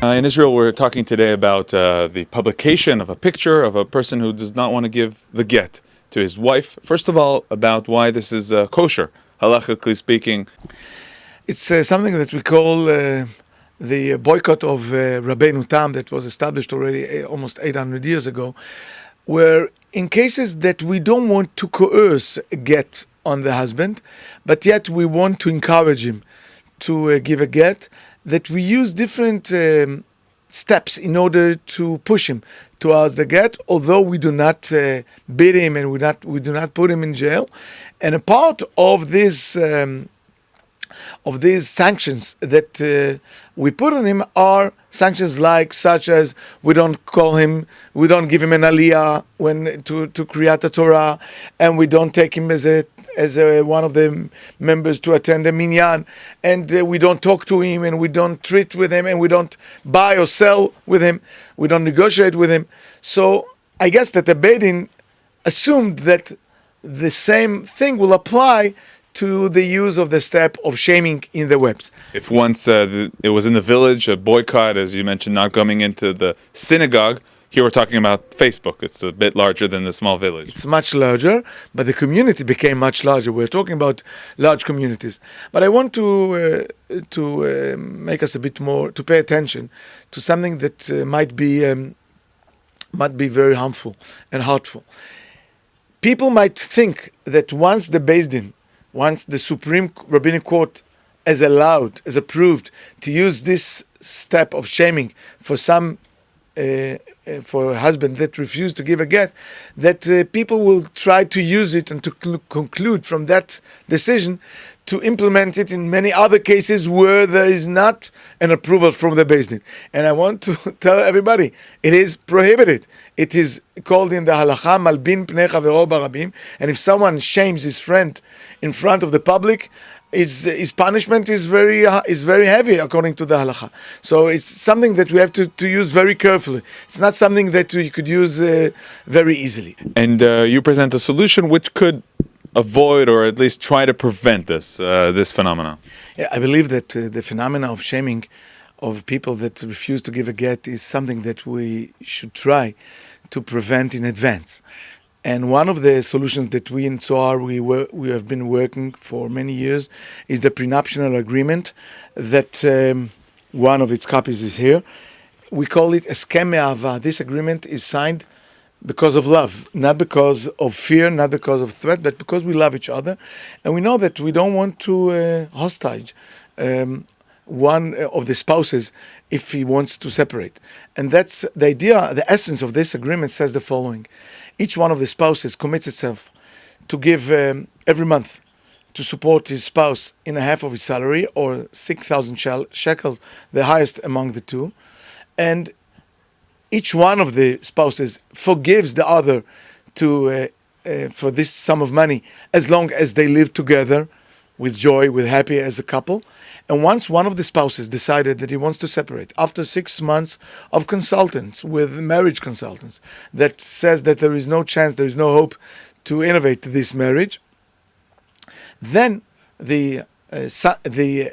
In Israel, we're talking today about the publication of a picture of a person who does not want to give the get to his wife. First of all, about why this is kosher, halachically speaking. It's something that we call the boycott of Rabbi Stav that was established already almost 800 years ago, where in cases that we don't want to coerce a get on the husband, but yet we want to encourage him to give a get, that we use different steps in order to push him towards the get, although we do not beat him and we do not put him in jail. And a part of these sanctions that we put on him are sanctions such as we don't give him an aliyah to Kriyat Torah, and we don't take him as one of the members to attend a minyan, and we don't talk to him, and we don't treat with him, and we don't buy or sell with him, we don't negotiate with him. So I guess that the Beit Din assumed that the same thing will apply to the use of the step of shaming in the webs. If once it was in the village, a boycott, as you mentioned, not coming into the synagogue, here we're talking about Facebook. It's a bit larger than the small village. It's much larger, but the community became much larger. We're talking about large communities. But I want to make us a bit more, to pay attention to something that might be very harmful and hurtful. People might think that once the Supreme Rabbinic Court has approved to use this step of shaming for for a husband that refused to give a get, that people will try to use it and to conclude from that decision to implement it in many other cases where there is not an approval from the Beis Din. And I want to tell everybody, it is prohibited. It is called in the halacha, malbin pnei chavero barabim, and if someone shames his friend in front of the public, his punishment is very heavy according to the halacha. So it's something that we have to use very carefully. It's not something that we could use very easily. And you present a solution which could avoid or at least try to prevent this phenomenon. Yeah, I believe that the phenomena of shaming of people that refuse to give a get is something that we should try to prevent in advance. And one of the solutions that we in Zohar we have been working for many years is the prenuptial agreement that one of its copies is here. We call it Eskem Me'ava. This agreement is signed because of love, not because of fear, not because of threat, but because we love each other. And we know that we don't want to hostage one of the spouses if he wants to separate. And that's the idea. The essence of this agreement says the following. Each one of the spouses commits itself to give every month to support his spouse in a half of his salary, or 6,000 shekels, the highest among the two. And each one of the spouses forgives the other for this sum of money as long as they live together with joy, with happy as a couple. And once one of the spouses decided that he wants to separate, after 6 months of consultants with marriage consultants that says that there is no chance, there is no hope to innovate this marriage, then the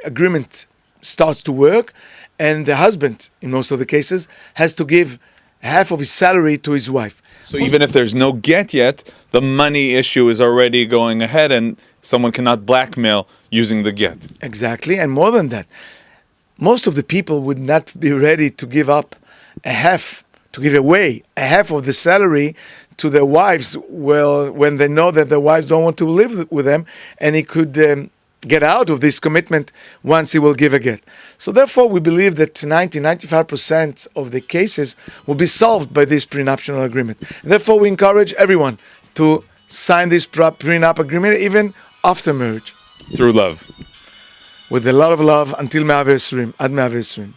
agreement starts to work, and the husband, in most of the cases, has to give half of his salary to his wife. So even if there's no get yet, the money issue is already going ahead, and someone cannot blackmail using the get. Exactly, and more than that, most of the people would not be ready to give away a half of the salary to their wives, when they know that their wives don't want to live with them, and he could get out of this commitment once he will give a get. So therefore, we believe that 95% of the cases will be solved by this prenuptial agreement. Therefore, we encourage everyone to sign this prenup agreement even after marriage. Through love. With a lot of love until 120, ad 120.